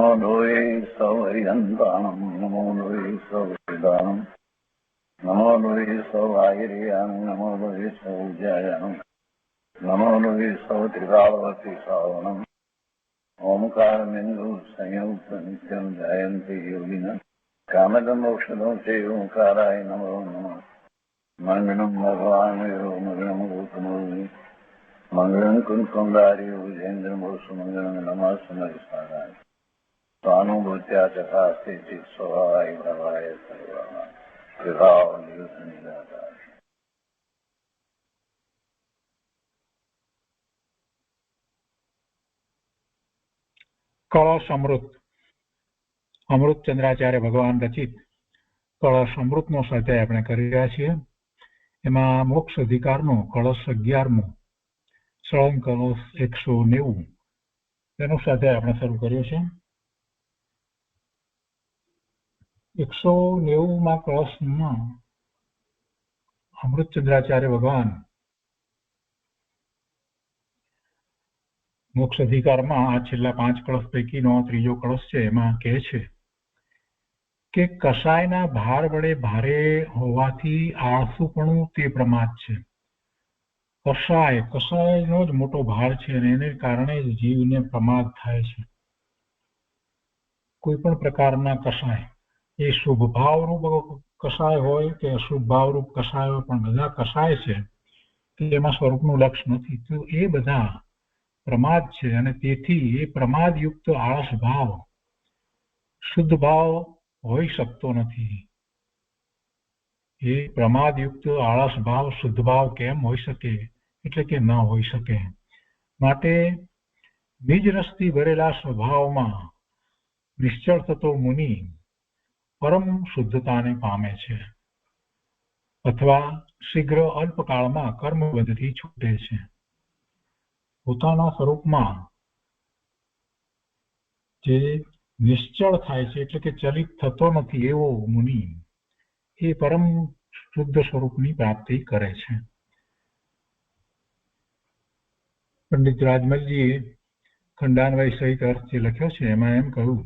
नमो लोये सौहरिहन्ताणं नमो लोये सौहृदानं नमो लोये सौभागिर्यानं नमो लोये सौज्यायानं नमो लोये सौत्रिकावती सावनं ओंकारमिन्दु संयुक्त नित्यं ध्यायन्ति योगिनः कामदमोक्षदं च ओंकाराय नमो नमः मंगलम भगवान मंगलम गौतमोनि मंगलम कुंकुंदारी विजेन्द्र सुमंगलम नमः सुमरिसाराय स्वानुभूत्या चकास्ते चित् स्वभावाय भवाय सर्वः विभाव निराकार। कलश अमृत अमृत चंद्राचार्य भगवान रचित कलश अमृतનો સ્વાધ્યાય આપણે કરી રહ્યા છીએ। એમાં મોક્ષ અધિકારનો કળશ 11મો સળંગ કળશ 190 તેનો સ્વાધ્યાય આપણે શરૂ કર્યો છે। 190માં કળશમાં અમૃત ચંદ્રાચાર્ય ભગવાન મોક્ષ અધિકારમાં આ છેલ્લા 5 કળશ પૈકીનો ત્રીજો કળશ છે। એમાં કહે છે કે કસાયના ભાર વડે ભારે હોવાથી આળસુપણું તે પ્રમાદ છે। કસાયનો જ મોટો ભાર છે અને એને કારણે જ જીવને પ્રમાદ થાય છે। કોઈ પણ પ્રકારના કસાય, એ શુભ ભાવરૂપ કસાય હોય કે અશુભ ભાવરૂપ કસાય હોય, પણ બધા કસાય છે કે એમાં સ્વરૂપનું લક્ષ નથી, તો એ બધા પ્રમાદ છે અને તેથી એ પ્રમાદયુક્ત આળસ ભાવ શુદ્ધ ભાવ હોઈ શકતો નથી। એ પ્રમાદયુક્ત આળસ ભાવ શુદ્ધ ભાવ કેમ હોઈ શકે? એટલે કે ન હોઈ શકે। માટે બીજ રસથી ભરેલા સ્વભાવમાં નિશ્ચળ થતો મુનિ પરમ શુદ્ધતાને પામે છે અથવા શીઘ્ર અલ્પકાળમાં કર્મબંધથી છૂટે છે। પોતાના સ્વરૂપમાં જે નિશ્ચળ થાય છે એટલે કે ચલિત થતો નથી એવો મુનિ એ પરમ શુદ્ધ સ્વરૂપની પ્રાપ્તિ કરે છે। પંડિત રાજમલજીએ ખંડાન્વય સહિત અર્થ જે લખ્યો છે એમાં એમ કહ્યું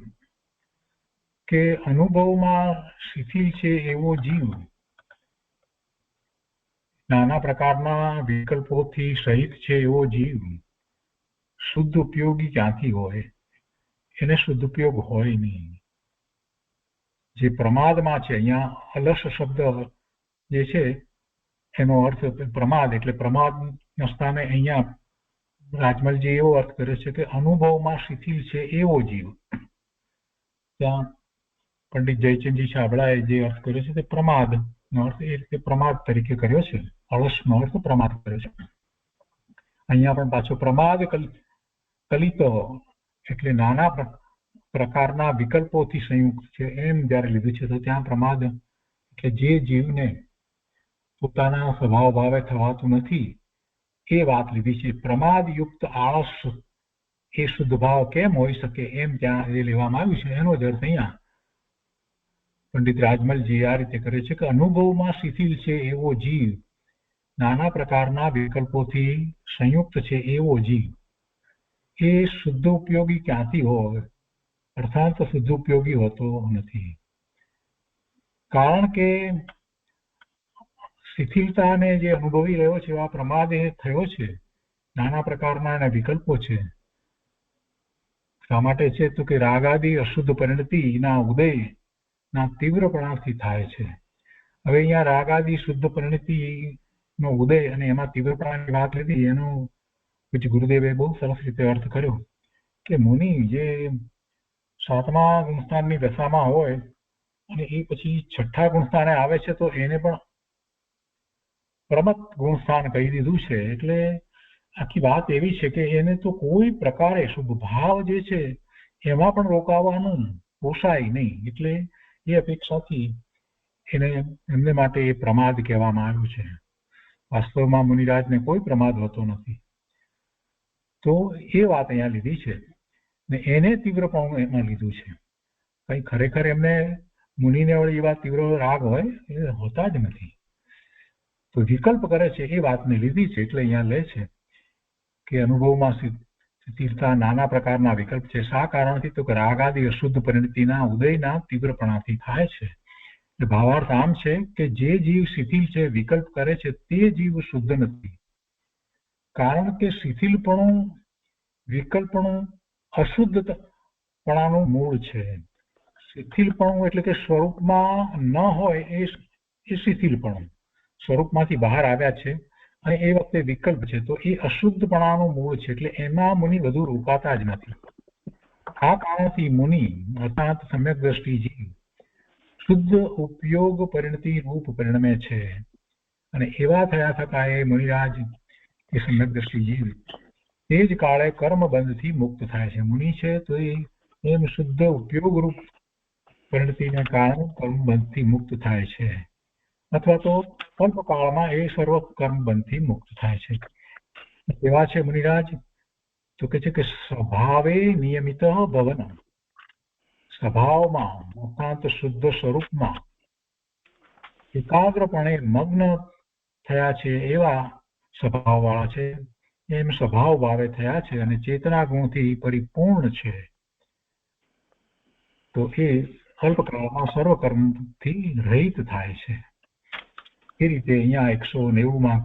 કે અનુભવમાં શિથિલ છે એવો જીવ નાના પ્રકારના વિકલ્પોથી સહિત છે એવો જીવ શુદ્ધ ઉપયોગી ક્યાંથી હોય? એને શુદ્ધ ઉપયોગ હોય નહીં। જે પ્રમાદમાં છે, અહીંયા અલસ શબ્દ જે છે એનો અર્થ પ્રમાદ, એટલે પ્રમાદના સ્થાને અહીંયા રાજમલજી એવો અર્થ કરે છે કે અનુભવમાં શિથિલ છે એવો જીવ। ત્યાં પંડિત જયચંદજી છાબડાએ જે અર્થ કર્યો છે તે પ્રમાદનો અર્થ એ રીતે પ્રમાદ તરીકે કર્યો છે, અળસનો અર્થ પ્રમાદ કર્યો છે। અહીંયા પણ પાછો પ્રમાદ કલિત એટલે નાના પ્રકારના વિકલ્પોથી સંયુક્ત છે એમ જ્યારે લીધું છે તો ત્યાં પ્રમાદ એટલે જે જીવને પોતાના સ્વભાવ ભાવે થવાતું નથી એ વાત લીધી છે। પ્રમાદયુક્ત આળસ એ શુદ્ધ ભાવ કેમ હોઈ શકે એમ ત્યાં જે લેવામાં આવ્યું છે એનો જ અર્થ અહીંયા પંડિત રાજમલજી આ રીતે કરે છે કે અનુભવમાં શિથિલ છે એવો જીવ નાના પ્રકારના વિકલ્પોથી સંયુક્ત છે એવો જીવ એ શુદ્ધ ઉપયોગી ક્યાંથી હોય? અર્થાત શુદ્ધ ઉપયોગી હોતો નથી। કારણ કે શિથિલતાને જે અનુભવી રહ્યો છે આ પ્રમાદ એ થયો છે, નાના પ્રકારના એના વિકલ્પો છે। શા માટે છે? તો કે રાગાદી અશુદ્ધ પરિણતિના ઉદયના તીવ્રપણાથી થાય છે। હવે અહીંયા રાગાદી શુદ્ધ પરિણતિનો ઉદય અને એમાં તીવ્રપણાની વાત લીધી, એનો પછી ગુરુદેવે બહુ સરસ રીતે અર્થ કર્યો કે મુનિ જે 7મા ગુણસ્થાનની દશામાં હોય અને એ પછી 6ઠ્ઠા ગુણસ્થાને આવે છે તો એને પણ પ્રમત ગુણસ્થાન કહી દીધું છે। એટલે આખી વાત એવી છે કે એને તો કોઈ પ્રકારે શુભ ભાવ જે છે એમાં પણ રોકાવાનું પોસાય નહીં, એટલે એ અપેક્ષાથી એમને માટે એ પ્રમાદ કહેવામાં આવ્યું છે। વાસ્તવમાં મુનિરાજને કોઈ પ્રમાદ હોતો નથી, તો એ વાત અહીંયા લીધી છે ને એને તીવ્રપણું એમાં લીધું છે। કઈ ખરેખર એમને મુનિને વળી એવા તીવ્ર રાગ હોય એ હોતા જ નથી, તો વિકલ્પ કરે છે એ વાતને લીધી છે। એટલે અહીંયા લે છે કે અનુભવમાં સ્થિરતા નાના પ્રકારના વિકલ્પ છે. શા કારણથી? તો કે રાગ આદિ અશુદ્ધ પરિણતિના ઉદયના તીવ્રપણાથી થાય છે. ભાવાર્થ આમ છે કે જે જીવ શિથિલ છે, વિકલ્પ કરે છે, તે જીવ શુદ્ધ નથી. કારણ કે શિથિલપણું, વિકલ્પણું અશુદ્ધપણાનું મૂળ છે. શિથિલપણું એટલે કે સ્વરૂપમાં ન હોય એ શિથિલપણું, સ્વરૂપમાંથી બહાર આવ્યા છે અને એ વખતે વિકલ્પ છે, તો એ અશુદ્ધપણાનું મૂળ છે. એટલે એમાં મુનિ વધુ રોકાતા જ નથી. આ કારણથી મુનિ અર્થાત સમ્યક દ્રષ્ટિ જીવ શુદ્ધ ઉપયોગ પરિણતિ રૂપ પરિણમે છે. અને એવા થયા થતા એ મુનિરાજ એ સમ્યક દ્રષ્ટિ જીવ તે જ કાળે કર્મબંધથી મુક્ત થાય છે. મુનિ છે તો એમ શુદ્ધ ઉપયોગ રૂપ પરિણતિને કારણે કર્મબંધથી મુક્ત થાય છે, અથવા તો અલ્પકાળમાં એ સર્વ કર્મબંધથી મુક્ત થાય છે. એવા છે મુનિરાજ તો કે છે કે સ્વભાવે નિયમિત ભવન, સ્વભાવમાં અર્થાત શુદ્ધ સ્વરૂપમાં એકાગ્રપણે મગ્ન થયા છે એવા સ્વભાવ વાળા છે. એમ સ્વભાવ ભાવે થયા છે અને ચેતના ગુણથી પરિપૂર્ણ છે, તો એ અલ્પકાળમાં સર્વકર્મથી રહિત થાય છે. એ રીતે અહીંયા 190માં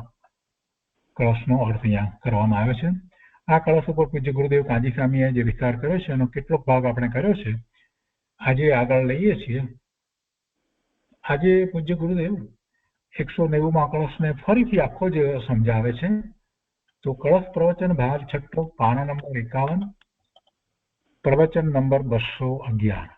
કળશનો અર્થ અહીંયા કરવામાં આવ્યો છે. આ કળશ ઉપર પૂજ્ય ગુરુદેવ કાંજી સ્વામીએ જે વિચાર કર્યો છે એનો કેટલોક ભાગ આપણે કર્યો છે, આજે આગળ લઈએ છીએ. આજે પૂજ્ય ગુરુદેવ 190માં કળશને ફરીથી આખો જ સમજાવે છે. તો કળશ પ્રવચન ભાગ 6, પાના નંબર 51, પ્રવચન નંબર 211.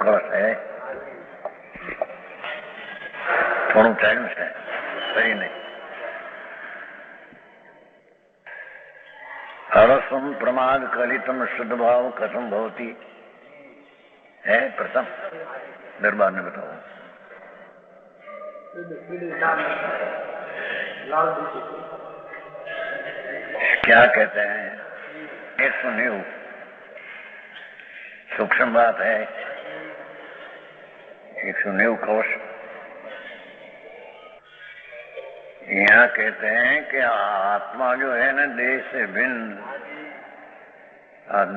कलश है, થોડું ટાઈમ છે, સહી નહીં. हरसम प्रमाद कलितम शुद्ध भाव कथम भवती है. प्रथम दरबार ने बताओ क्या कहते हैं. 190 सूक्ष्म बात है. 190 कोश यहाँ कहते हैं कि आत्मा जो है ना देह से भिन्न,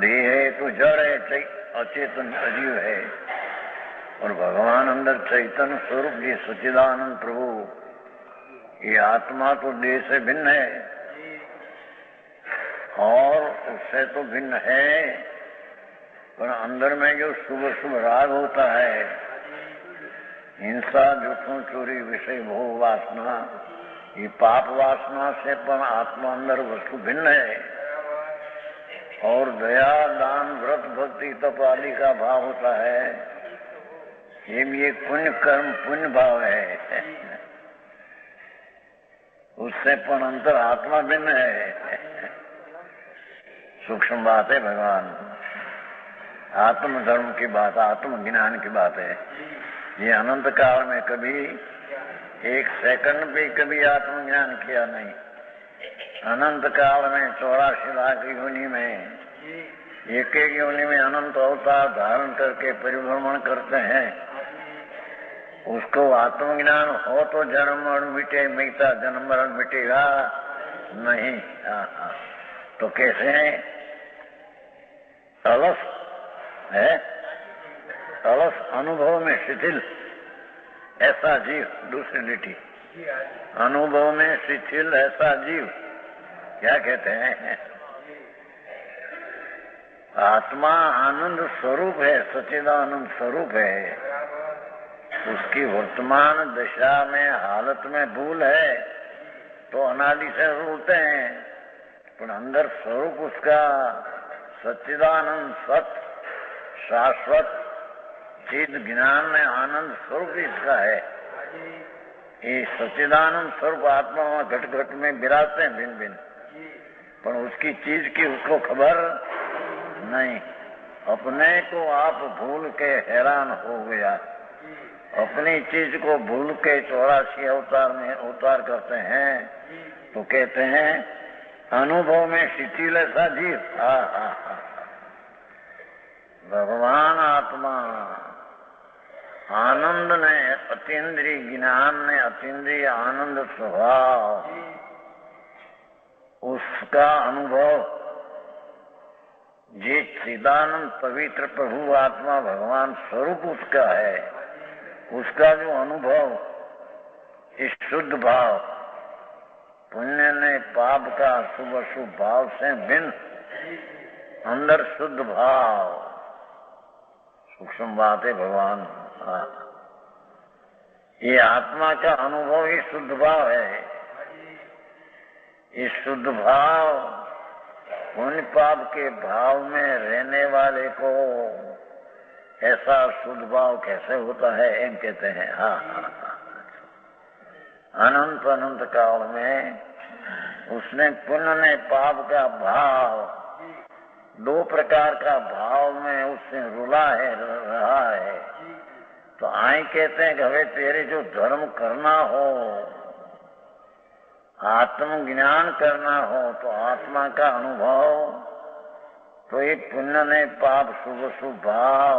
देह है तो जड़ है, अचेतन अजीव है, और भगवान अंदर चैतन्य स्वरूप जी सच्चिदानंद प्रभु, ये आत्मा तो देह से भिन्न है और उससे तो भिन्न है, पर अंदर में जो शुभ शुभ राग होता है, हिंसा, जुठों, चोरी, विषय, भोग, वासना, ये पाप वासना से पण आत्मा अंदर वस्तु भिन्न है. और दया, दान, व्रत, भक्ति, तप आदि का भाव होता है, ये भी एक पुण्य कर्म, पुण्य भाव है. उससे पण अंतर आत्मा भिन्न है. सूक्ष्म बात है भगवान. आत्म धर्म की बात, आत्म ज्ञान की बात है. ये अनंत काल में कभी एक सेकंड भी कभी आत्मज्ञान किया नहीं. अनंत काल में 84 लाख योनि में एक एक योनि में अनंत अवतार धारण करके परिभ्रमण करते हैं. उसको आत्मज्ञान हो तो जन्म मरण मिटे, मिटता जन्म मरण मिटेगा नहीं. तो कैसे है? अलस है, अलस अनुभव में शिथिल ऐसा जीव. दूसरी लिटी, अनुभव में शिथिल ऐसा जीव. क्या कहते हैं? आत्मा आनंद स्वरूप है, सच्चिदानंद स्वरूप है. उसकी वर्तमान दशा में, हालत में भूल है तो अनादि से रोते हैं, पर अंदर स्वरूप उसका सच्चिदानंद, सत्य, शाश्वत, चिद ज्ञान में आनंद स्वरूप इसका है. ये सच्चिदानंद स्वरूप आत्मा घट घट में विराजते हैं भिन्न भिन्न, पर उसकी चीज की उसको खबर नहीं. अपने को आप भूल के हैरान हो गया. अपनी चीज को भूल के 84 अवतार में अवतार करते हैं, तो कहते हैं अनुभव में शिथिल ऐसा जीव. भगवान आत्मा आनंद ने अतीन्द्रिय ज्ञान ने अतीन्द्रिय आनंद स्वभाव उसका अनुभव जे चिदानंद पवित्र प्रभु आत्मा भगवान स्वरूप उसका है, उसका जो अनुभव इस शुद्ध भाव पुण्य ने पाप का शुभ अशुभ भाव से भिन्न अंदर शुद्ध भाव, सूक्ष्म बात है भगवान। ये आत्मा का अनुभव ही शुद्ध भाव है। इस शुद्ध भाव पुण्य पाप के भाव में रहने वाले को ऐसा शुद्ध भाव कैसे होता है, एम कहते हैं। अनंत अनंत काल में उसने पुण्य ने पाप का भाव, दो प्रकार का भाव में उससे रुला है, रहा है। तो आए कहते हैं कि हमें तेरे जो धर्म करना हो, आत्मज्ञान करना हो, तो आत्मा का अनुभव तो ये पुण्य ने पाप शुभ शुभ भाव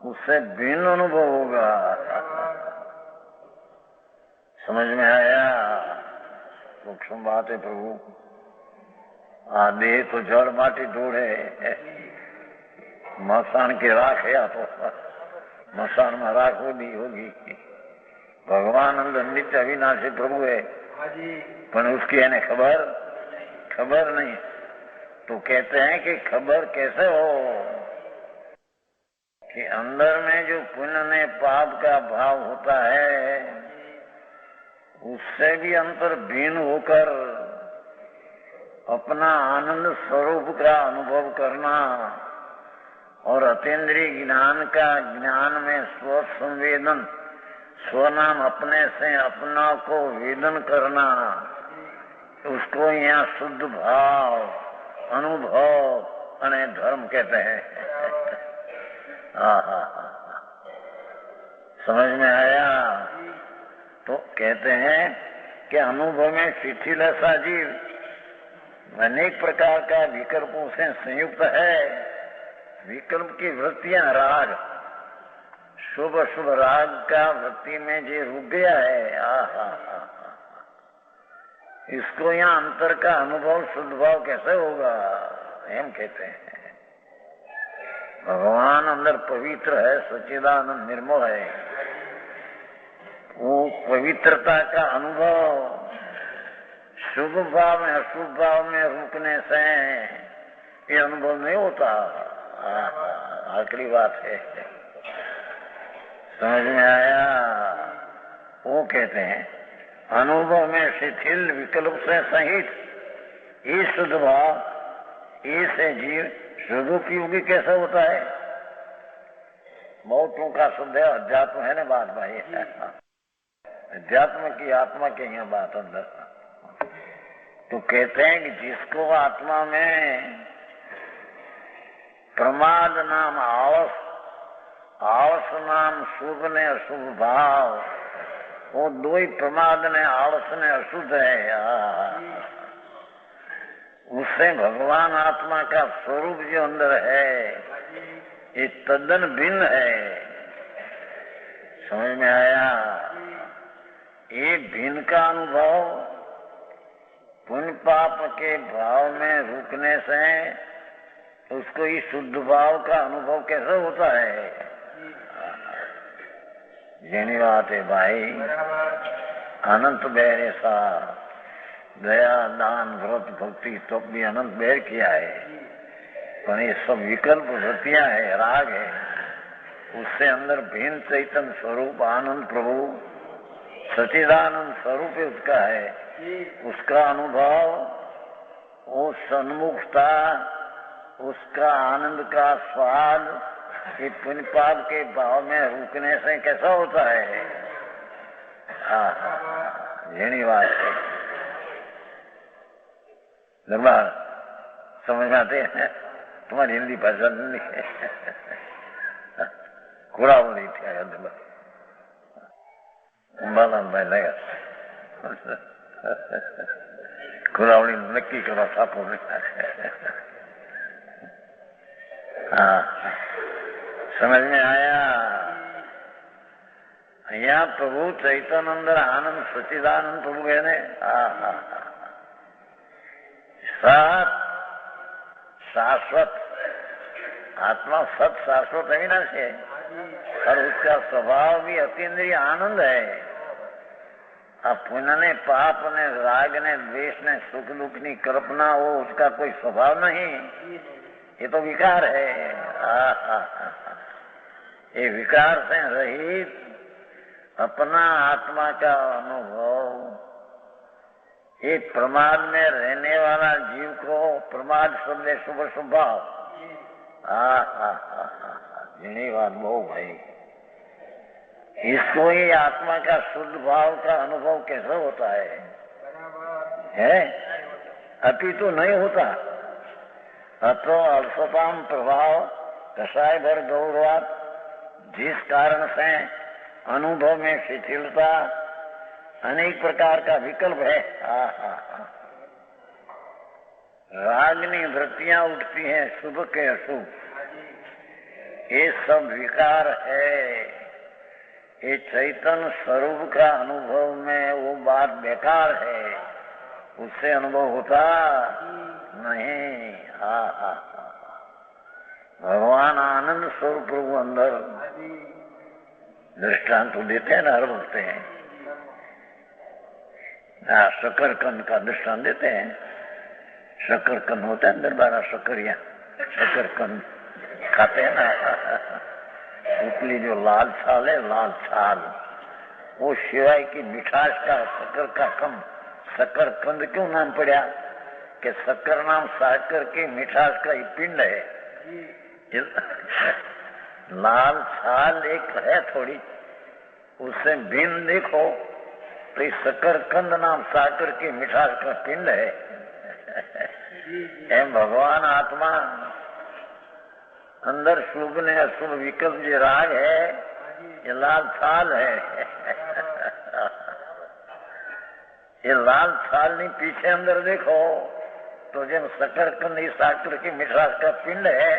उससे भिन्न अनुभव होगा। समझ में आया? सूक्ष्म बात है प्रभु। देह तो जड़ माटी ढूंढे, मसान की राख है, तो मसान में राख होगी। भगवान अंदर नित्य अविनाशी प्रभु है, पर उसकी है खबर नहीं। तो कहते हैं कि खबर कैसे हो कि अंदर में जो पुण्य ने पाप का भाव होता है उससे भी अंतर भिन्न होकर अपना आनंद स्वरूप का अनुभव करना और अतीन्द्रिय ज्ञान का ज्ञान में स्व संवेदन, स्वनाम अपने से अपना को वेदन करना, उसको यहाँ शुद्ध भाव अनुभव अने धर्म कहते हैं। समझ में आया? तो कहते हैं कि अनुभव में शिथिल सा जीव अनेक प्रकार का विकल्पों से संयुक्त है। विकल्प की वृत्तियां राग, शुभ शुभ राग का वृत्ति में जो रुक गया है, इसको यहाँ अंतर का अनुभव शुद्ध भाव कैसे होगा, हम कहते हैं। भगवान अंदर पवित्र है, सच्चिदानंद निर्मल है। वो पवित्रता का अनुभव शुभ भाव में अशुभ भाव में रुकने से ये अनुभव नहीं होता। आखिरी बात है, समझ में आया? वो कहते हैं अनुभव में शिथिल विकल्प से सहित ये शुद्ध भाव ऐसे जीव शुद्धोपयोगी कैसे होता है? बहुत का शुद्ध है, अध्यात्म है ना बात भाई। अध्यात्म की आत्मा के यहाँ बात अंदर। तो कहते हैं कि जिसको आत्मा में प्रमाद नाम आलस, आलस नाम शुभ ने अशुभ भाव, वो दो ही प्रमाद ने आलस ने अशुद्ध है। उससे भगवान आत्मा का स्वरूप जो अंदर है ये तद्दन भिन्न है। समझ में आया? ये भिन्न का अनुभव पुण्य पाप के भाव में रुकने से उसको ये शुद्ध भाव का अनुभव कैसे होता है? जेनी बात है भाई। अनंत बैर ऐसा दया दान व्रत भक्ति तो भी अनंत बैर किया है, पर ये सब विकल्प वृत्तियां है, राग है। उससे अंदर भिन्न चैतन्य स्वरूप आनंद प्रभु सच्चिदानंद स्वरूप उसका है। उसका अनुभव, वो सन्मुखता, उसका आनंद का स्वाद ये पुण्य पाप के भाव में रुकने से कैसा होता है? यही बात है। दरबार समझ में आते हैं? तुम्हारी हिंदी भाषा नहीं है। खुड़ा बोली थी भाई लगा खुरावणी नक्की करो सापो नहीं। समझ में आया? यहाँ प्रभु चैतन्य आनंद सच्चिदानंद प्रभु है ने शाश्वत आत्मा सत शाश्वत अविनाशी है और उसका स्वभाव भी अतीन्द्रिय आनंद है। अब पुण्य ने पाप ने राग ने द्वेष ने सुख दुख की कल्पना वो उसका कोई स्वभाव नहीं, ये तो विकार है। ये विकार से रहित अपना आत्मा का अनुभव, ये प्रमाद में रहने वाला जीव को प्रमाद शब्द शुभ स्वभाव जिन्हें बात बहु भाई, इसको ही आत्मा का शुद्ध भाव का अनुभव कैसे होता है? अति तो नहीं होता। अतो अल्पताम प्रभाव कसाय भर गौरवात, जिस कारण से अनुभव में शिथिलता अनेक प्रकार का विकल्प है। रागनी वृत्तियां उठती हैं शुभ के अशुभ, ये सब विकार है। ये चैतन्य स्वरूप का अनुभव में वो बात बेकार है, उससे अनुभव होता नहीं। भगवान आनंद स्वरूप प्रभु अंदर दृष्टांत तो देते हैं ना, हर बोलते हैं। शकरकंद का दृष्टांत देते हैं। शकरकंद होता है अंदर 12 शकरिया, शकरकंद खाते हैं ना। उपली जो लाल छाल है, लाल छाल, वो सिवाय की मिठास का शक्कर का कम शकरकंद क्यों नाम पड़ा? कि शक्कर नाम साकर की मिठास का ही पिंड है। लाल छाल एक है थोड़ी, उससे भिन्न देखो तो इस शकरकंद नाम साकर की मिठास का पिंड है। एम भगवान आत्मा अंदर शुभ ने अशुभ विकल्प जो राग है, ये लाल छाल है। ये लाल छाल नहीं, पीछे अंदर देखो तो जब शकरकंद इस साकर की मिठास का पिंड है,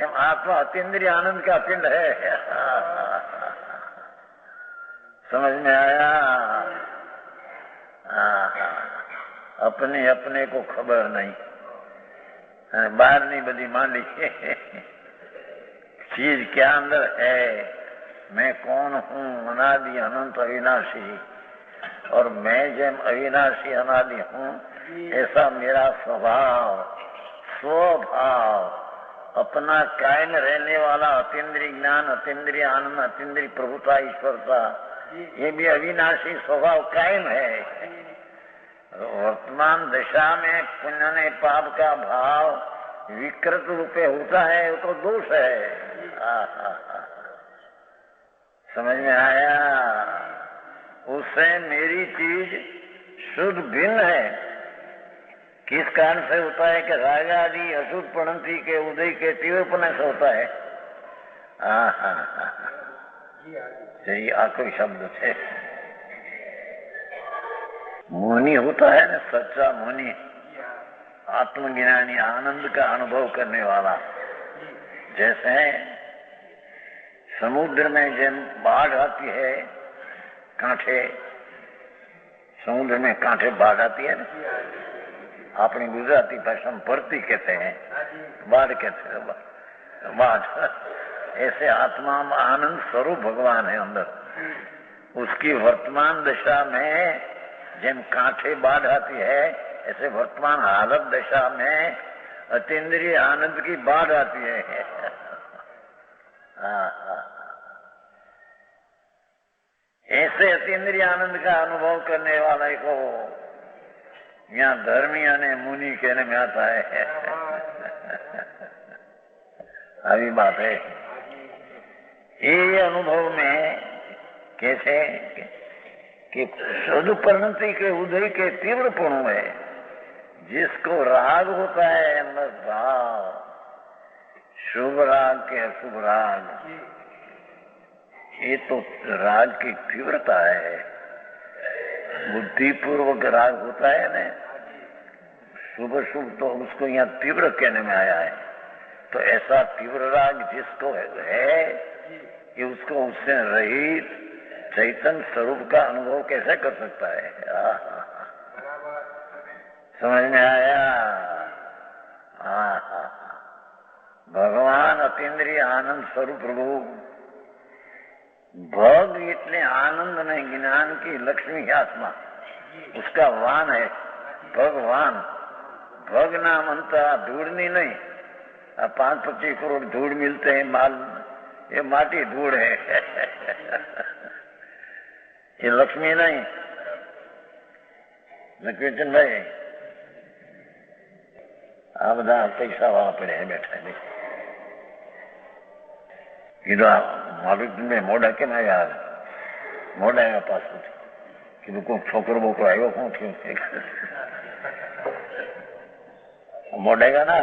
एम आत्मा अतीन्द्रिय आनंद का पिंड है। समझ में आया? अपने अपने को खबर नहीं, बाहर नहीं बदी मांडी चीज क्या अंदर है। मैं कौन हूँ? अनादि अनंत अविनाशी, और मैं जब अविनाशी अनादि हूँ, ऐसा मेरा स्वभाव स्वभाव अपना कायम रहने वाला अतीन्द्रिय ज्ञान, अतीन्द्रिय आनंद, अतीन्द्रिय प्रभुता, ईश्वरता, ये भी अविनाशी स्वभाव कायम है। वर्तमान दशा में पुण्य ने पाप का भाव विकृत रूपे होता है, वो तो दोष है। समझ में आया? उससे मेरी चीज शुद्ध भिन्न है। किस कारण से होता है? कि राग आदि अशुद्ध प्रणति के उदय के तीव्रपन से होता है। यही आखिरी शब्द थे। मुनि होता है ना, सच्चा मुनि, आत्मज्ञानी, आनंद का अनुभव करने वाला। जैसे समुद्र में जब बाढ़ आती है, कांठे, समुद्र में कांठे बाढ़ आती है ना, अपनी गुजराती भाषा में भरती कहते हैं, बाढ़ कहते हैं, बाढ़। ऐसे आत्मा में आनंद स्वरूप भगवान है अंदर। उसकी वर्तमान दशा में जब कांठे बाढ़ आती है, ऐसे वर्तमान हालत दशा में अतीन्द्रिय आनंद की बाढ़ आती है। ऐसे अतीन्द्रिय आनंद का अनुभव करने वाले को यहाँ धर्मी ने मुनि कहने में आता है। अभी बात है ये अनुभव में कैसे कि शुद्ध परिणति के उदय के तीव्र पूर्ण में जिसको राग होता है अंदर भाव, शुभ राग के अशुभ राग, ये तो राग की तीव्रता है। बुद्धिपूर्वक राग होता है ना, शुभ शुभ तो उसको यहाँ तीव्र कहने में आया है। तो ऐसा तीव्र राग जिसको है कि उसको उससे रहित चैतन्य स्वरूप का अनुभव कैसे कर सकता है? समझ में आया? भगवान अतीन्द्रिय आनंद स्वरूप प्रभु भोग इतने आनंद में ज्ञान की लक्ष्मी आत्मा उसका वान है भगवान। भग नाम अंता धूड़नी नहीं। 5-25 करोड़ धूड़ मिलते हैं माल, ये माटी धूड़ है ये लक्ष्मी नहीं। लक्ष्मीचंद भाई आ બધા પૈસા વાળા પડ્યા બેઠા છે. કીધું મારું તમે મોડા કેમ આવ્યા? મોડા આવ્યા પાછું. કીધું કોઈ છોકરો બોકરો આવ્યો શું થયું? મોડા આવ્યા ના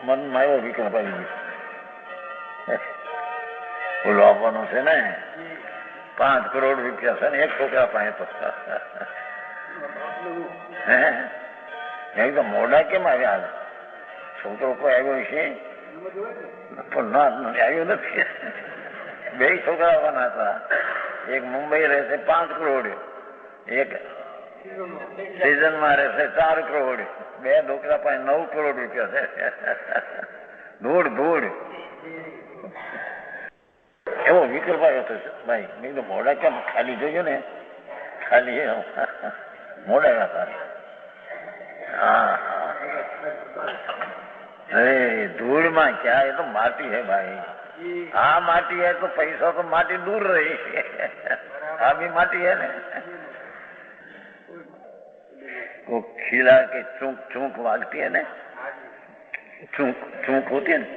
મનમાં આવ્યો વિક્રમભાઈ બોલો આપવાનું છે ને 5 કરોડ રૂપિયા છે ને એક છોકરા પાસે તો તો મોડા કેમ આવ્યા? છોકરો કોઈ આવ્યો છે પણ ના આવ્યો નથી. 2 છોકરા આવવાના હતા. એક મુંબઈ રહેશે 5 કરોડ, એક सीजन में रहते 4 करोड़, 2 ढोकरा पाए 9 करोड़ रुपया से धूड़ धूड़ एवं विकल्प आयो तो भाई मैं तो मोड़ा क्या खाली जो ने खाली है मोड़ा था. हाँ अरे धूड़ में क्या है तो माटी है भाई. हाँ माटी है तो पैसा तो माटी दूर रही हाँ भी माटी है ना. वो खिला के चूक चूक वागती है ना, चूक चूक होती है ना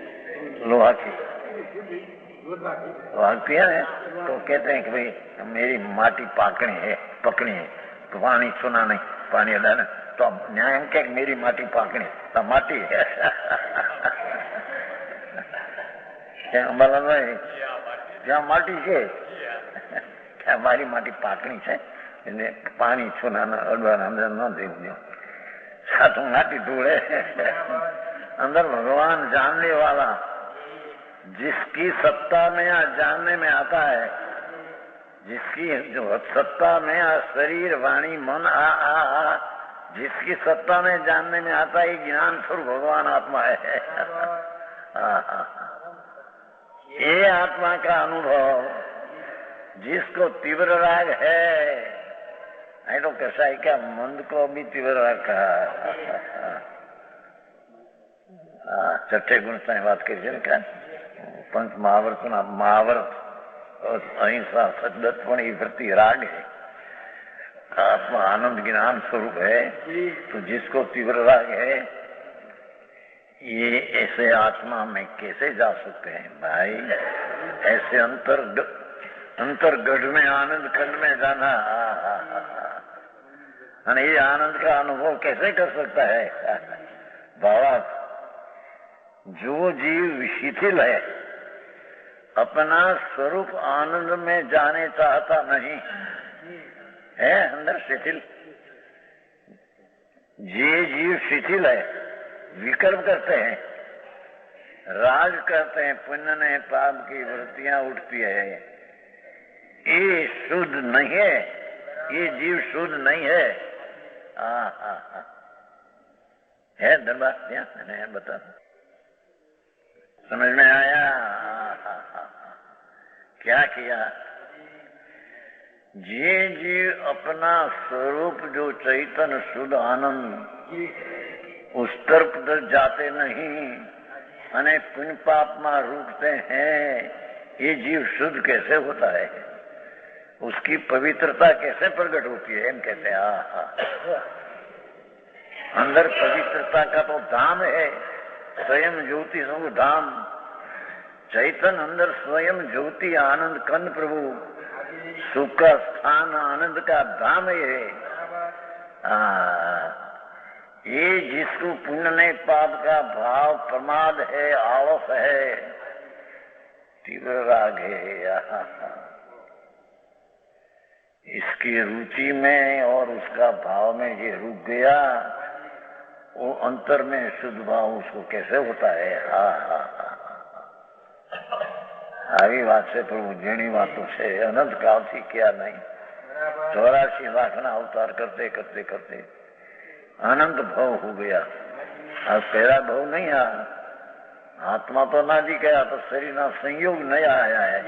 लोहा की वागती है ना, तो कहते हैं कि भाई मेरी माटी पाकनी है पकनी है तो पानी सुना नहीं पानी अदा ना तो न्याय हम क्या मेरी माटी पाकनी तो माटी है क्या बोला भाई क्या माटी है क्या हमारी माटी पाकनी है पानी छूना अडवाना अंदर न दे दो सातों माटी ढूंढे अंदर भगवान जानने वाला जिसकी सत्ता में या जानने में आता है, जिसकी जो सत्ता में या शरीर वाणी मन आ जिसकी सत्ता में जानने में आता है ज्ञान स्वरूप भगवान आत्मा है. ये आत्मा का अनुभव जिसको तीव्र राग है तो कैसा है क्या मंद को भी तीव्र रखा. छठे गुण से बात करी क्या पंच महावर्त महावर्त अहिंसा सचदत्तपण वृत्ति राग है. आत्मा आनंद ज्ञान स्वरूप है तो जिसको तीव्र राग है ये ऐसे आत्मा में कैसे जा सकते हैं भाई? ऐसे अंतर्गढ़ में आनंद खंड में जाना ये आनंद का अनुभव कैसे कर सकता है? बाबा जो जीव शिथिल है अपना स्वरूप आनंद में जाने चाहता नहीं है, अंदर शिथिल ये जीव शिथिल है, विकल्प करते हैं, राग करते हैं, पुण्य ने पाप की वृत्तियां उठती है, ये शुद्ध नहीं है, ये जीव शुद्ध नहीं है. है दरबार है बता समझ में आया? क्या किया? ये जीव अपना स्वरूप जो चैतन्य शुद्ध आनंद उस तरफ जाते नहीं अने पुण्य पाप में रुकते हैं, ये जीव शुद्ध कैसे होता है? उसकी पवित्रता कैसे प्रकट होती है? हम कहते हैं अंदर पवित्रता का तो धाम है, स्वयं ज्योति सब धाम चैतन्य अंदर स्वयं ज्योति आनंद कंद प्रभु सुख का स्थान आनंद का धाम है. ये जिसको पुण्य नहीं पाप का भाव प्रमाद है आलस है तीव्र राग है इसकी रुचि में और उसका भाव में ये रुक गया वो अंतर में शुद्ध भाव उसको कैसे होता है? हा हा हा આવી વાત છે પ્રભુ, જેની વાતો છે અનંત કાળથી ક્યાં નહીં, 84 લાખના અવતાર करते करते करते अनंत भाव हो गया। अब पहला भाव नहीं आया, आत्मा तो अनादि गया, तो शरीर ना संयोग नया आया है।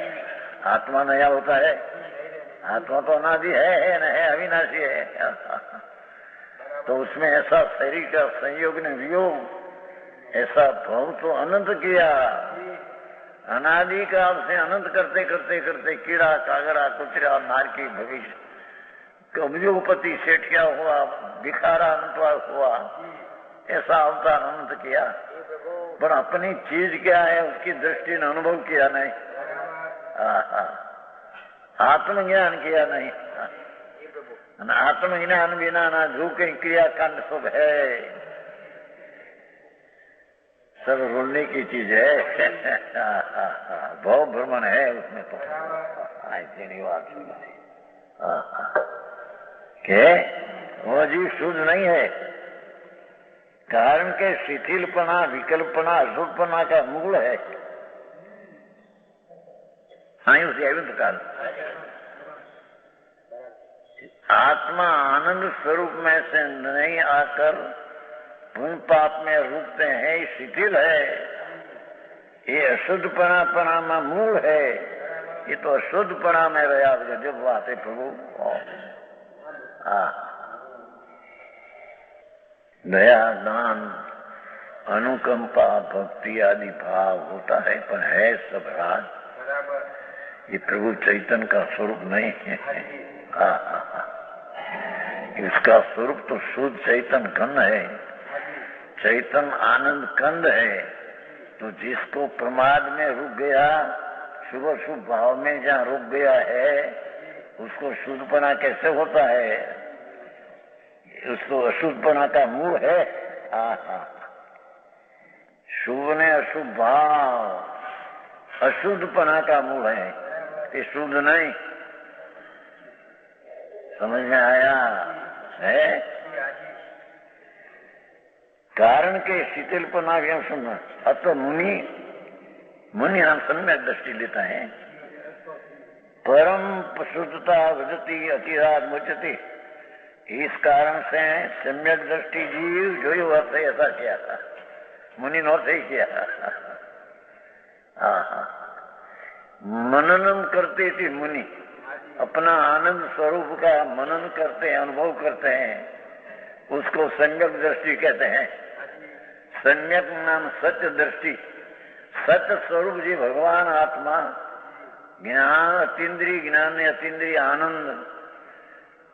आत्मा नया होता है? आत्मा तो अनादि है न है, अविनाशी है। तो उसमें ऐसा शरीर का संयोग ने वियोग, ऐसा भाव तो अनंत किया। अनादि काल से अनंत करते करते करते कीड़ा कागड़ा कुचरा नारकी भविष्य कमजोपति सेठिया हुआ, भिखारा अनंतवार हुआ, ऐसा अवतार अनंत किया। पर अपनी चीज क्या है उसकी दृष्टि ने अनुभव किया नहीं, आत्मज्ञान किया नहीं। आत्मज्ञान बिना ना जो कहीं क्रियाकांड सब है, सब रोलने की चीज है। भाव भ्रमण है उसमें तो। ऐसी बात के वो जीव शुद्ध नहीं है, कारण के शिथिलपना, विकल्पना, अशुद्धपना का मूल है। उसे प्रकार आत्मा आनंद स्वरूप में से नहीं आकर पुण्य पाप में रुकते हैं, ये शिथिल है, ये अशुद्धपना में मूल है। ये तो अशुद्धपना में रहा जब बात है प्रभु। दया, दान, अनुकंपा, भक्ति आदि भाव होता है, पर है सब राज। ये प्रभु चैतन्य का स्वरूप नहीं है। इसका स्वरूप तो शुद्ध चैतन्य कंद है, चैतन्य आनंद कंद है। तो जिसको प्रमाद में रुक गया, शुभ शुभ भाव में जहाँ रुक गया है, उसको शुद्धपना कैसे होता है? उसको अशुद्धपना का मूल है। शुभ ने अशुभ भाव, अशुद्धपना का मूल है, ये शुद्ध नहीं। समझ में आया है? कारण के शिथिलपना भी हम सुनना। अतो मुनि हम सम्यक दृष्टि लेता है। परम शुद्धता वजती अतिराग मुचती, इस कारण से सम्यक दृष्टि जीव जो अर्थ ऐसा किया था मुनि ने, अर्थ ही किया। मनन करते थे मुनि, अपना आनंद स्वरूप का मनन करते हैं, अनुभव करते हैं, उसको सम्यक दृष्टि कहते हैं। सम्यक नाम सत्य दृष्टि, सत्य स्वरूप जी भगवान आत्मा, ज्ञान अतीन्द्रिय ज्ञान अतीन्द्रिय आनंद,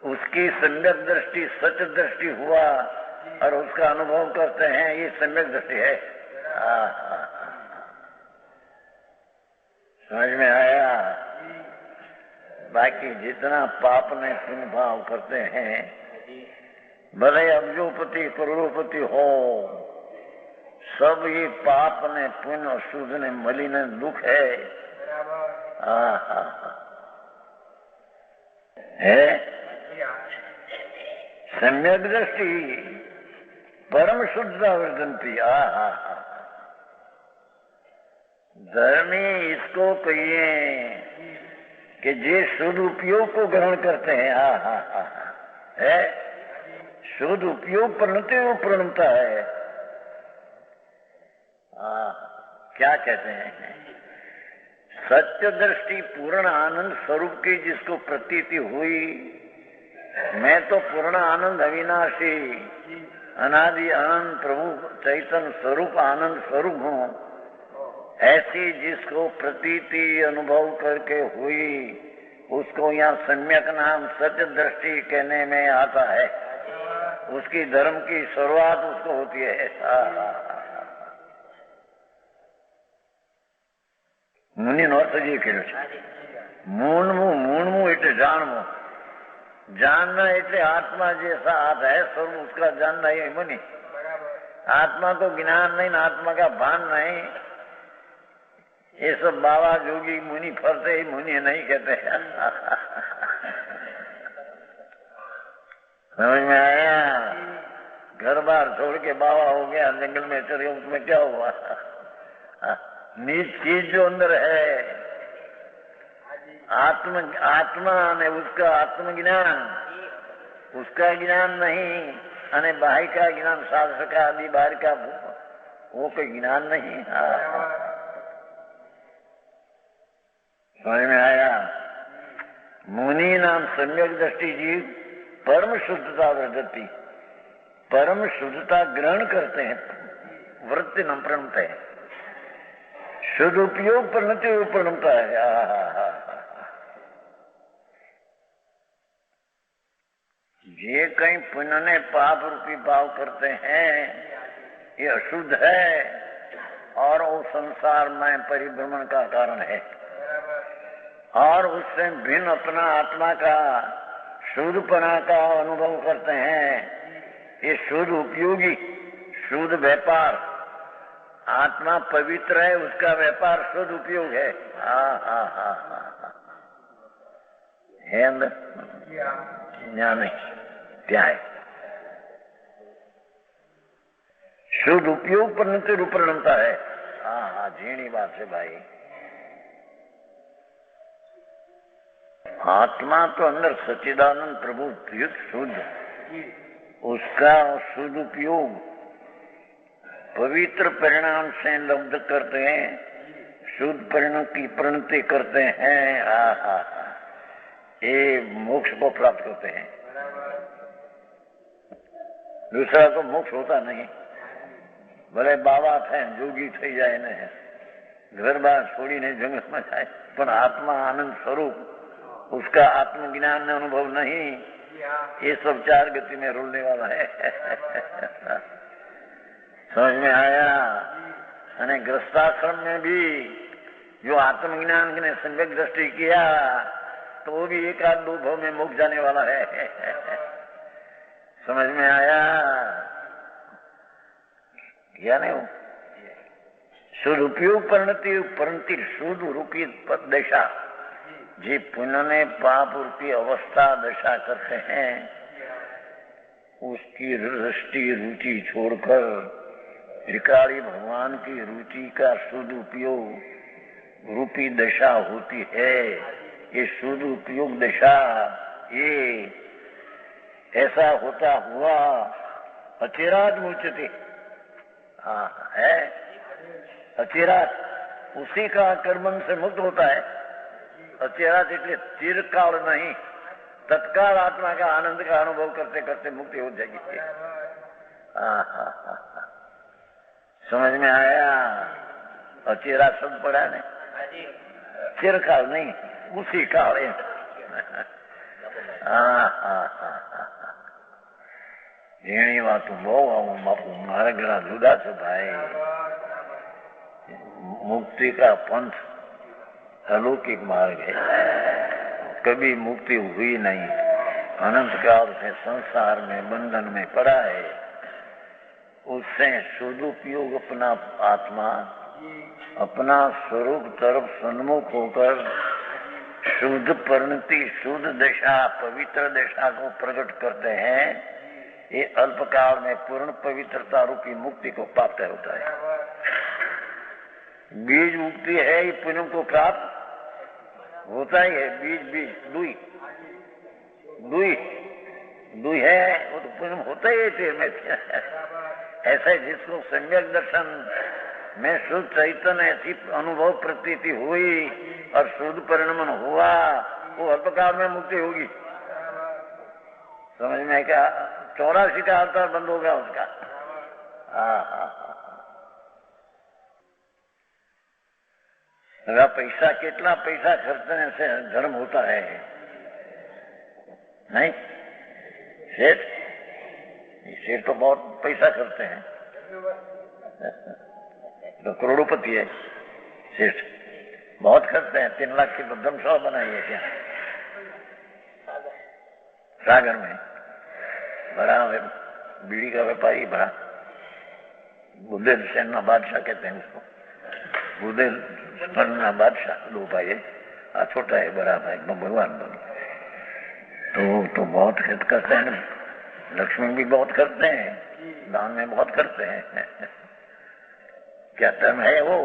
उसकी सम्यक दृष्टि सत्य दृष्टि हुआ और उसका अनुभव करते हैं, ये सम्यक दृष्टि है। समझ में आया? बाकी जितना पाप ने पुण्य भाव करते हैं, भले अब्जोपति करोड़ोपति हो, सब ये पाप ने पुण्य शुद्ध ने मली ने दुख है। है सम्यक दृष्टि परम शुद्धता वर्धनती। धर्मी इसको कहिए कि जे शुद्ध उपयोग को ग्रहण करते हैं। है शुद्ध उपयोग प्रणते वो प्रणता है। क्या कहते हैं? सत्य दृष्टि पूर्ण आनंद स्वरूप की जिसको प्रतीति हुई, मैं तो पूर्ण आनंद अविनाशी अनादि आनंद प्रभु चैतन्य स्वरूप आनंद स्वरूप हूँ, ऐसी जिसको प्रतीति अनुभव करके हुई, उसको यहाँ सम्यक नाम सत्य दृष्टि कहने में आता है। उसकी धर्म की शुरुआत उसको होती है। मुनि नौतजी કર્યો છે। મૂળમું એટલે જાણવું, जानना એટલે आत्मा जैसा हाथ है स्वरूप उसका जानना, ये मुनि। आत्मा को ज्ञान नहीं, आत्मा का भान नहीं, ये सब बाबा जोगी मुनि फरते ही मुनि नहीं कहते। समझ में आया? घर बार छोड़ के बाबा हो गया, जंगल में चले, उसमें क्या हुआ? नीच चीज जो अंदर है, आत्मा ने उसका आत्मज्ञान, उसका ज्ञान नहीं, अने बाहर का ज्ञान, शास्त्र का आदि बाहर का, वो कोई ज्ञान नहीं। समझ में आया? मुनि नाम सम्यक दृष्टि जीव परम शुद्धता वृद्धि, परम शुद्धता ग्रहण करते हैं, वृत्ति न प्रणमते हैं, शुद्ध उपयोग परिणति प्रणमता है। ये कहीं पुण्य ने पाप रूपी भाव करते हैं, ये अशुद्ध है और वो संसार में परिभ्रमण का कारण है, और उससे भिन्न अपना आत्मा का शुद्धपना का अनुभव करते हैं। ये शुद्ध उपयोगी, शुद्ध व्यापार, आत्मा पवित्र है, उसका व्यापार शुद्ध उपयोग है। है अंदर ज्ञान क्या है? शुद्ध उपयोग पर नित्य रूप परिणमता है। झीणी बात है भाई। आत्मा तो अंदर सच्चिदानंद प्रभु शुद्ध, उसका शुद्ध उपयोग पवित्र परिणाम से लब्ध करते हैं, शुद्ध परिणाम की प्रणति करते हैं। ये मोक्ष को प्राप्त करते हैं। दूसरा तो मोक्ष होता नहीं, भले बाबा थे, जोगी थी जाए ने, घर बार छोड़ी ने जंगल में जाए, पर आत्मा आनंद स्वरूप, उसका आत्मज्ञान ने अनुभव नहीं, ये सब चार गति में रुलने वाला है। समझ में आया? अने गृहस्थाश्रम में भी जो आत्मज्ञान ने सम्यक दृष्टि किया, तो वो भी एक आध दो भाव में मुक जाने वाला है। समझ में आया? या नहीं? हो शुद्ध उपयोग परिणति शुद्ध रूपी दशा, जी पुण्य ने पाप रूपी अवस्था दशा करते हैं, उसकी दृष्टि रुचि छोड़कर त्रिकाली भगवान की रुचि का शुद्ध उपयोग रूपी दशा होती है। ये शुद्ध उपयोग दशा, ये ऐसा होता हुआ अचिरात मुचते है, अचिरात उसी का कर्म से मुक्त होता है। अचिरात એટલે चिरकाल नहीं, तत्काल आत्मा का आनंद का अनुभव करते करते मुक्ति हो जाएगी। समझ में आया? अचिरात शब्द पड़ा ने, चिरकाल नहीं, उसी काल है। એની વાતો બહુ આવું બાપુ મારા ઘણા જુદા છે ભાઈ। मुक्ति का पंथ अलौकिक मार्ग है, कभी मुक्ति हुई नहीं, अनंत काल से संसार में बंधन में पड़ा है। उससे शुद्ध उपयोग अपना आत्मा अपना स्वरूप तरफ सन्मुख होकर शुद्ध परिणति, शुद्ध दशा, पवित्र दशा को प्रकट करते हैं। ये अल्पकाल में पूर्ण पवित्रता रूपी मुक्ति को प्राप्त होता है। बीज उगती है, ये पुण्य को प्राप्त होता ही है। बीज दुई है, वो तो पुण्य होता ही है में। ऐसा जिसको सम्यक दर्शन में शुद्ध चैतन्य ऐसी अनुभव प्रतीति हुई और शुद्ध परिणमन हुआ, वो अल्पकाल में मुक्ति होगी। समझ में क्या? 84 का अवतार बंद हो गया उसका। पैसा कितना पैसा खर्चने से धर्म होता है? नहीं, सेठ तो बहुत पैसा खर्चते हैं, तो करोड़पति है सेठ, बहुत खर्चते हैं। 3 लाख की धर्मशाला बनाई है क्या सागर में, बड़ा बीड़ी का व्यापारी, बड़ा बुंदेलखंड ना बादशाह कहते हैं उसको, बुंदेलखंड ना बादशाह। 2 भाई है, छोटा है, बड़ा भाई भगवान बनो। तो बहुत खर्च करते हैं, लक्ष्मी भी बहुत करते हैं, दान में बहुत करते हैं। क्या टर्म है वो?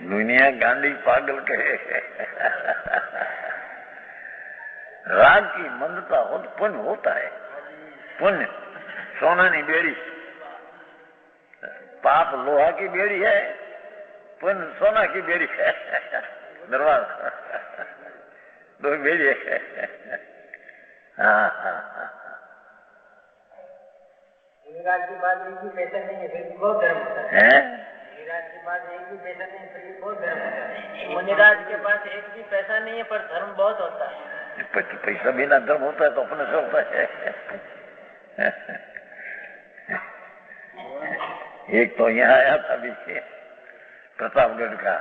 दुनिया गांडी पागल कहे। राग की मंदता हो तो पुण्य होता है। पुण्य सोना नहीं बेड़ी, पाप लोहा की बेड़ी है, पुण्य सोना की बेड़ी है। दरवाजा दो बेड़ी है। हाँ हाँ हाँ। गिरिराज की बात एक भी पैसा नहीं है, फिर भी बहुत धर्म होता है। गिरिराज की बात एक भी पैसा नहीं है, फिर भी बहुत धर्म होता है। मुनिराज के पास एक भी पैसा नहीं है, पर धर्म बहुत होता है। पैसा बिना धर्म होता है तो अपने से होता है। एक तो यहाँ आया था बीच प्रतापगढ़ का,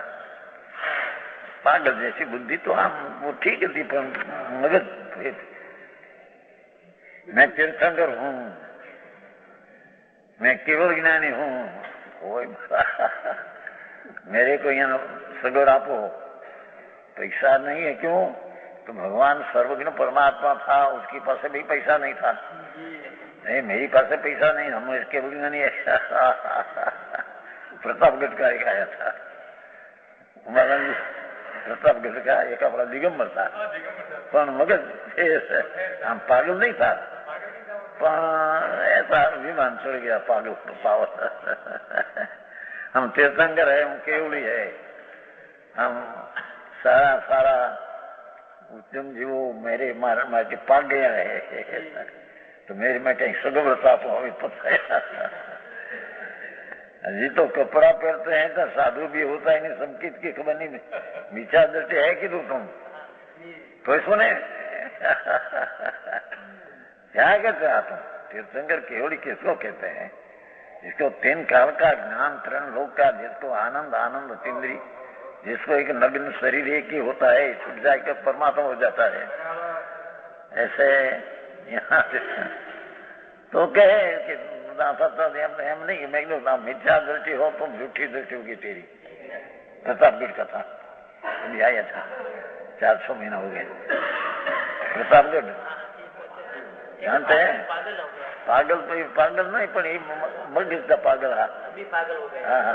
पागल जैसी बुद्धि तो हम वो ठीक थी, पर मगज मैं तीर्थंकर हूँ, मैं केवल ज्ञानी हूँ, मेरे को यहाँ सगोर आपो, पैसा नहीं है। क्यों? तो भगवान सर्वज्ञ परमात्मा था, उसके पास भी पैसा नहीं था। नहीं, मेरी पास पैसा नहीं, हम इसके ज्ञानी है। प्रतापगढ़ का एक आया था, प्रतापगढ़ का एक अपना दिगंबर था, पर मगज हम पागल नहीं था, ऐसा विमान चढ़ गया पागल पावर। हम तीर्थंकर है, हम केवली है, हम सारा उद्यम जीवो मेरे मारे पाग गया है, तो मेरे में कहीं सगवरता पता है। जी तो कपड़ा पहनते हैं तो साधु भी होता है, नहीं संकेत की खबर नहीं, मीठा दृष्टि है कि तुम तो सुने। क्या कहते हैं आप? तीर्थंकर केवली किसको कहते हैं? जिसको 3 काल का ज्ञान, 3 लोक का, जिसको आनंद आनंद तिंद्री, जिसको एक नग्न शरीर एक ही होता है, छूट जाकर परमात्मा हो जाता है। ऐसे यहाँ तो कहे कि हम नहीं, मैं मिथ्या दृष्टि हो तुम, झूठी दृष्टि होगी तेरी। प्रतापगढ़ का था, अभी आया था, 400 महीना हो गया। प्रतापगढ़ जानते हैं? पागल तो पागल नहीं, पर मगज का पागल है। हाँ,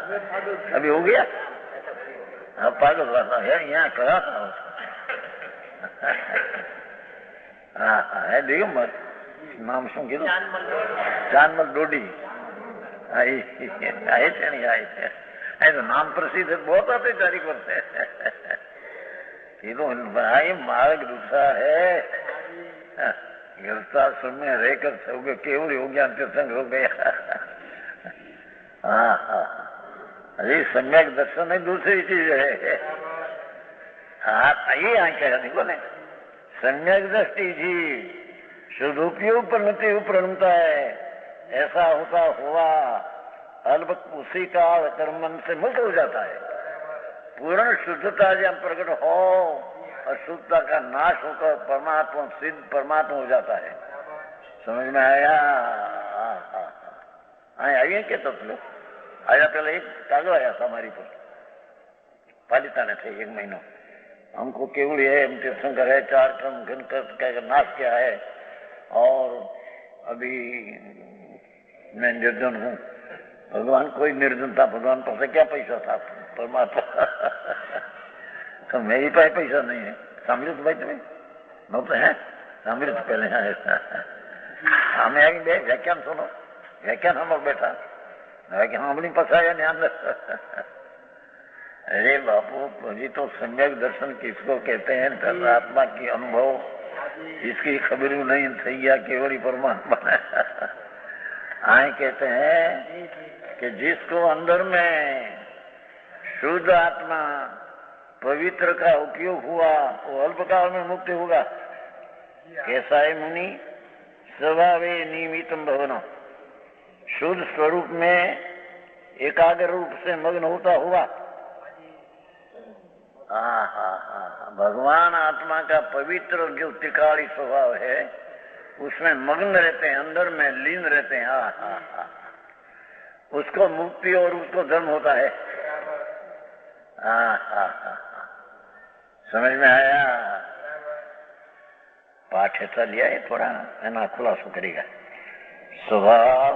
अभी हो गया। हाँ, पागल वाला है, यहाँ कहा था। हाँ हाँ, है दिगंबर, नाम શું કીધું? ચાંદમલ ડોડી आई थे नहीं आई थे, ऐसा नाम प्रसिद्ध है, बहुत आते तारीख पर ये तो भाई मार्ग दूसरा है। गृहस्थाश्रम में रहकर सब केवल हो गया, अंत्यसंग हो गया। हाँ हाँ, अरे सम्यक दर्शन है, दूसरी चीज है। हाँ, ये आंखें देखो ने, सम्यक दृष्टि जी सदुपयोग पर नति उपरणता है, ऐसा होता हुआ अलबत् उसी काल कर्म से मुक्त हो जाता है। पूर्ण शुद्धता जब प्रकट हो, अशुद्धता का नाश होकर परमात्मा सिद्ध परमात्मा हो जाता है। समझ में आया? आइए क्या तो लोग आया, पहले एक कागज आया था हमारी पर, पालिता ने थे 1 महीना, हमको केवल है, हम तीर्थंकर है, 4 क्रम घन कर नाश किया है, और अभी मैं निर्धन हूँ। भगवान कोई निर्धन था, भगवान पास क्या पैसा था? परमात्मा तो मेरी पास पैसा नहीं है। सामने तो भाई तुम्हें न तो है, सामने तो पहले है। हमें आगे व्याख्यान सुनो, व्याख्यान हम लोग बैठा व्याख्यान हमने पसाया नहीं अंदर। अरे बापू जी, तो सम्यक दर्शन किसको कहते हैं? धर्मात्मा की अनुभव, इसकी खबर नहीं थी गया, केवल परमात्मा आए कहते हैं कि जिसको अंदर में शुद्ध आत्मा पवित्र का उपयोग हुआ, वो अल्पकाल में मुक्त होगा। कैसा है मुनि? स्वभावे नियमितम भवनम, शुद्ध स्वरूप में एकाग्र रूप से मग्न होता हुआ। भगवान आत्मा का पवित्र जो त्रिकाली स्वभाव है, उसमें मग्न रहते हैं, अंदर में लीन रहते हैं। उसको मुक्ति और उसको धर्म होता है। समझ में आया? पाठ ऐसा लिया है थोड़ा है ना, खुलासा करेगा। स्वभाव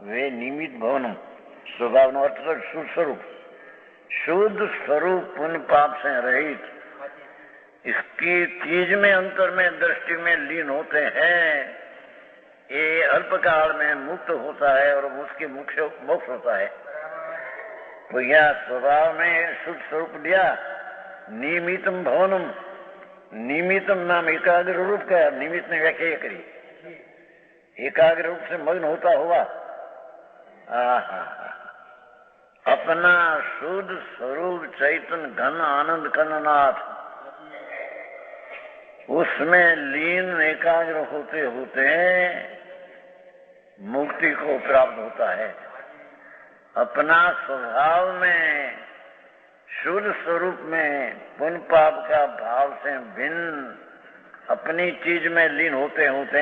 वे निमित्त भवनम, स्वभाव नो अर्थ शुद्ध स्वरूप, शुद्ध स्वरूप पुण्य पाप से रहित, इसकी चीज में अंतर में दृष्टि में लीन होते हैं, ये अल्पकाल में मुक्त होता है और उसके मोक्ष होता है। तो यह स्वभाव में शुद्ध स्वरूप दिया। निमित्तम भवनम, निमित्तम नाम एकाग्र रूप का, निमित्त ने व्याख्या करी, एकाग्र रूप से मग्न होता हुआ अपना शुद्ध स्वरूप चैतन्य घन आनंद कननाथ, उसमें लीन एकाग्र होते होते मुक्ति को प्राप्त होता है। अपना स्वभाव में शुद्ध स्वरूप में पुण्य पाप का भाव से भिन्न अपनी चीज में लीन होते होते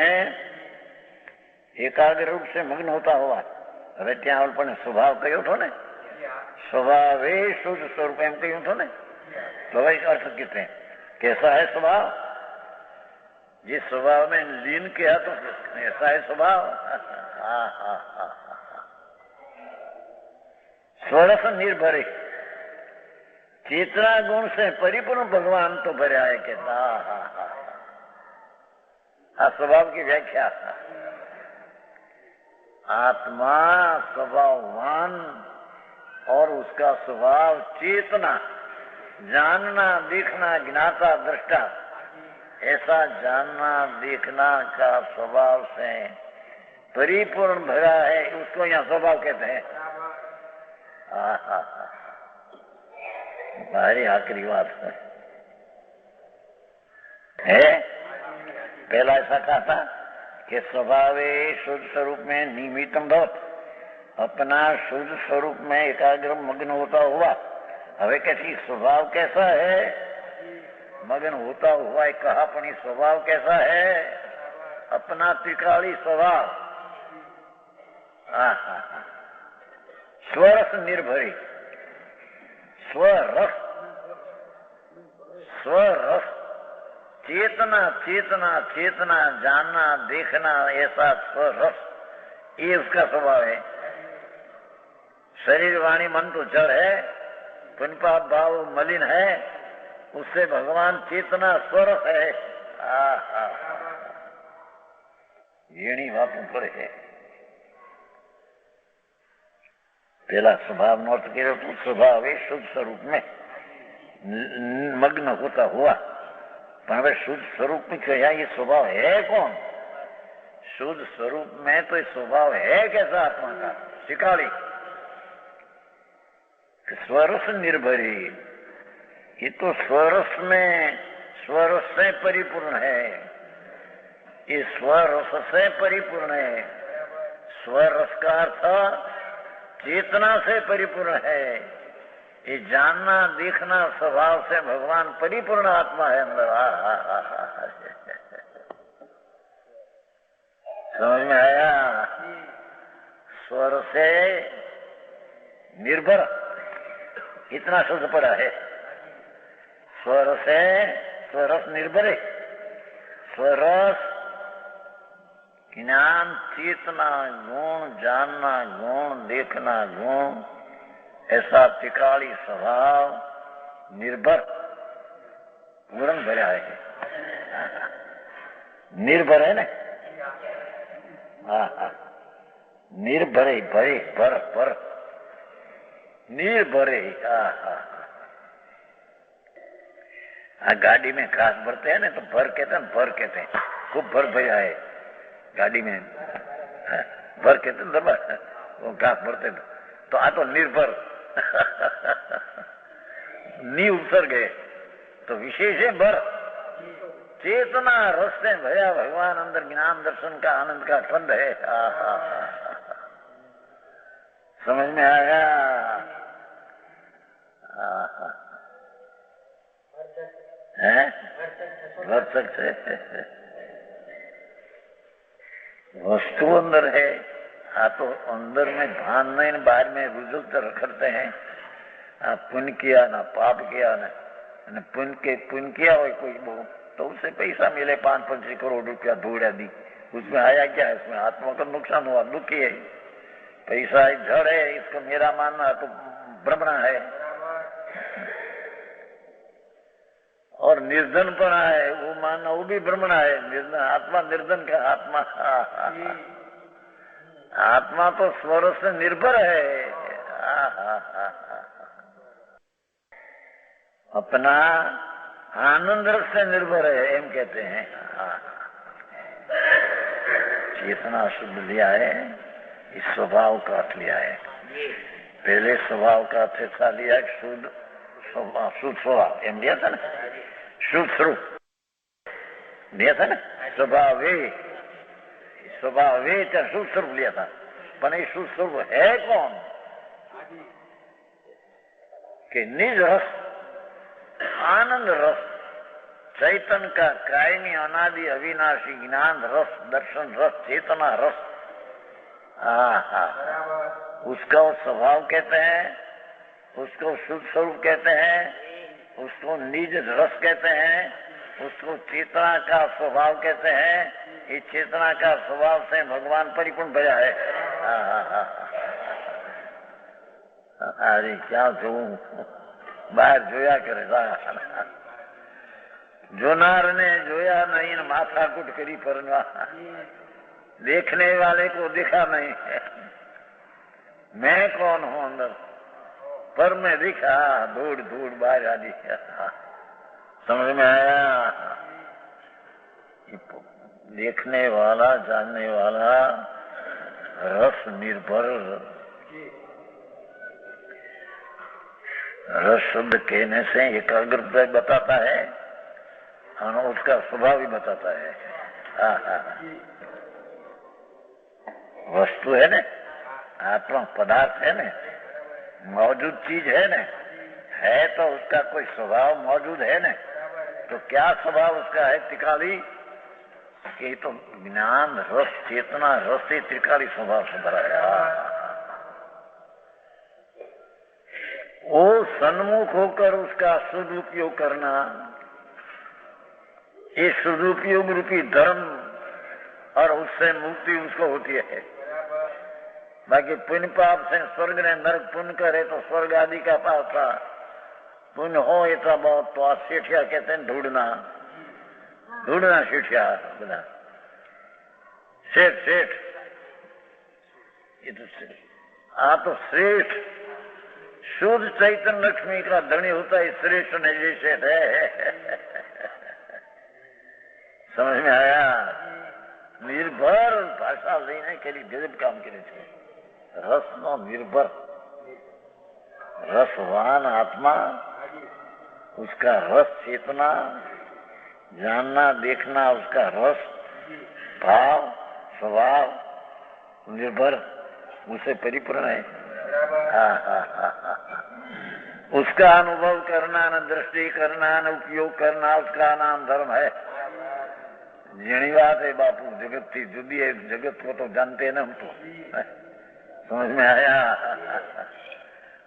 एकाग्र रूप से मग्न होता हुआ। હવે ત્યાં પણ સ્વભાવ કયો હતો ને, स्वभावे शुद्ध स्वरूप एम कही तो ने, स्वाभाविक अर्थ कितने कैसा है स्वभाव, जिस स्वभाव में लीन किया तो ऐसा है स्वभाव। स्वरस निर्भरे, चेतना गुण से परिपूर्ण भगवान तो भरा है कहता। स्वभाव की व्याख्या, आत्मा स्वभाववान और उसका स्वभाव चेतना, जानना देखना ज्ञाता दृष्टा, ऐसा जानना देखना का स्वभाव से परिपूर्ण भरा है, उसको यहाँ स्वभाव कहते हैं। भारी आखिरी बात है। पहला ऐसा कहा था कि स्वभावे शुद्ध स्वरूप में निमित्तम भवत, अपना शुद्ध स्वरूप में एकाग्र मग्न होता हुआ। हवे कैसी स्वभाव कैसा है, मग्न होता हुआ एक कहा, अपनी स्वभाव कैसा है, अपना त्रिकाली स्वभाव। स्वरस निर्भरी, स्वरस, स्वरस चेतना चेतना चेतना जानना देखना, ऐसा स्वरस ये उसका स्वभाव है। शरीर वाणी मन तो जड़ है, पुण्यपाप भाव मलिन है, उससे भगवान चेतना स्वरस है। येणी बातों पर है। पहला स्वभाव नो अर्थ करो तो स्वभाव है शुद्ध स्वरूप में मग्न होता हुआ। पर वे शुद्ध स्वरूप में कहा, ये स्वभाव है कौन? शुद्ध स्वरूप में तो ये स्वभाव है कैसा आत्मा का, शिकाली स्वरस निर्भरी, ये तो स्वरस में स्वरस से परिपूर्ण है, ये स्वरस से परिपूर्ण है। स्वरस का अर्थ चेतना से परिपूर्ण है, ये जानना देखना स्वभाव से भगवान परिपूर्ण आत्मा है अंदर। समझ में आया? स्वर से निर्भर इतना शब्द पड़ा है। स्वर से स्वरस निर्भर, स्वरस ज्ञान चेतना गुण, जानना गुण, देखना गुण, ऐसा त्रिकाली स्वभाव निर्भर गुण भरा है। निर्भर है ना, निर्भरे भरे भर पर निर्भरे। गाड़ी में घास भरते हैं ना तो भर कहते हैं, भर कहते हैं, खूब भर भरा है गाड़ी में, भर कहते हैं दबा वो घास भरते तो आ तो निर्भर नी उतर गए तो विशेष है भर। चेतना रस से भया भगवान अंदर ज्ञान दर्शन का आनंद का खंड है। समझ में आया? है वर्षक से वस्तु अंदर है, तो अंदर में भान नहीं, बाहर में रुजुक रखते हैं। पुण्य किया ना पाप किया ना, અને पुण्य किया हो कोई बहुत, तो उससे पैसा मिले 5-5 करोड़ रुपया धूड़ा दी, उसमें आया क्या है? उसमें आत्मा का नुकसान हुआ, दुखी है। पैसा एक जड़ है, इसको मेरा मानना तो भ्रमणा है। और निर्धन पना है, वो मानना वो भी भ्रमणा है। निर्धन आत्मा, निर्धन का आत्मा, आत्मा तो स्वर से निर्भर है। अपना आनंद रस से निर्भर है, एम कहते हैं। चेतना शुद्ध लिया है, इस स्वभाव का अर्थ लिया है। पहले स्वभाव का अर्थ था लिया शुद्ध स्वभाव, एम लिया था ना, शुद्ध स्वरूप लिया था ना, स्वभाव का शुद्ध स्वरूप लिया था। पर ये शुद्ध स्वरूप है कौन? कि निज रस, आनंद रस, चैतन का कायमी अनादि अविनाशी ज्ञान रस, दर्शन रस, चेतना रस, उसका वो स्वभाव कहते हैं, उसको शुद्ध स्वरूप कहते हैं, उसको निज रस कहते हैं, उसको चेतना का स्वभाव कहते हैं। इस चेतना का स्वभाव से भगवान परिपूर्ण भया है। अरे क्या જોવું, બહાર જોયા કરે, જોનારને જોયા नहीं, माथाकूट करी परनवा, देखने वाले को दिखा नहीं। मैं कौन हूँ अंदर, पर मैं दिखा, धूड़ धूड़ बाहर आदि। समझ में आया? देखने वाला, जानने वाला रस निर्भर, रस शब्द कहने से एकाग्रता बताता है और उसका स्वभाव भी बताता है। वस्तु है ना, आत्मा पदार्थ है ना, मौजूद चीज है ना, है तो उसका कोई स्वभाव मौजूद है ना। तो क्या स्वभाव उसका है? त्रिकाली, कि तो ज्ञान रस, चेतना रस से त्रिकाली स्वभाव से भरा है। वो सन्मुख होकर उसका सदुपयोग करना, ये सदुपयोग रूपी धर्म, और उससे मुक्ति उसको होती है। बाकी पुण्य पाप से स्वर्ग ने नरक, पुण्य करे तो स्वर्ग आदि का पाप था, पुण्य हो इतना बहुत तो आज सेठिया कहते हैं, ढूंढना सेठिया, बना सेठ ये तो श्रेष्ठ शुद्ध चैतन्य लक्ष्मी का धनी होता है, श्रेष्ठ नहीं सेठ है। समझ में आया? निर्भर भाषा लेने के लिए गजब काम करे थे। रस नो निर्भर, रसवान आत्मा, उसका रस चेतना, जानना देखना, उसका रस भाव स्वभाव निर्भर, उसे परिपूर्ण है। उसका अनुभव करना, न दृष्टि करना, न उपयोग करना, उसका नाम धर्म है। जनी बात है बापू, जगत थी जुदी है, जगत को तो जानते हैं ना हम तो। समझ में आया?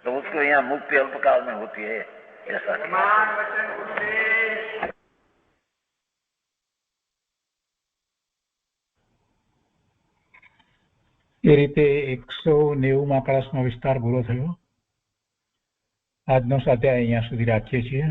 तो उसको यहाँ मुक्ति अल्पकाल में होती है, ऐसा। એ રીતે 190માં ક્લાસનો વિસ્તાર પૂરો થયો. આજનો સ્વાધ્યાય અહીંયા સુધી રાખીએ છીએ.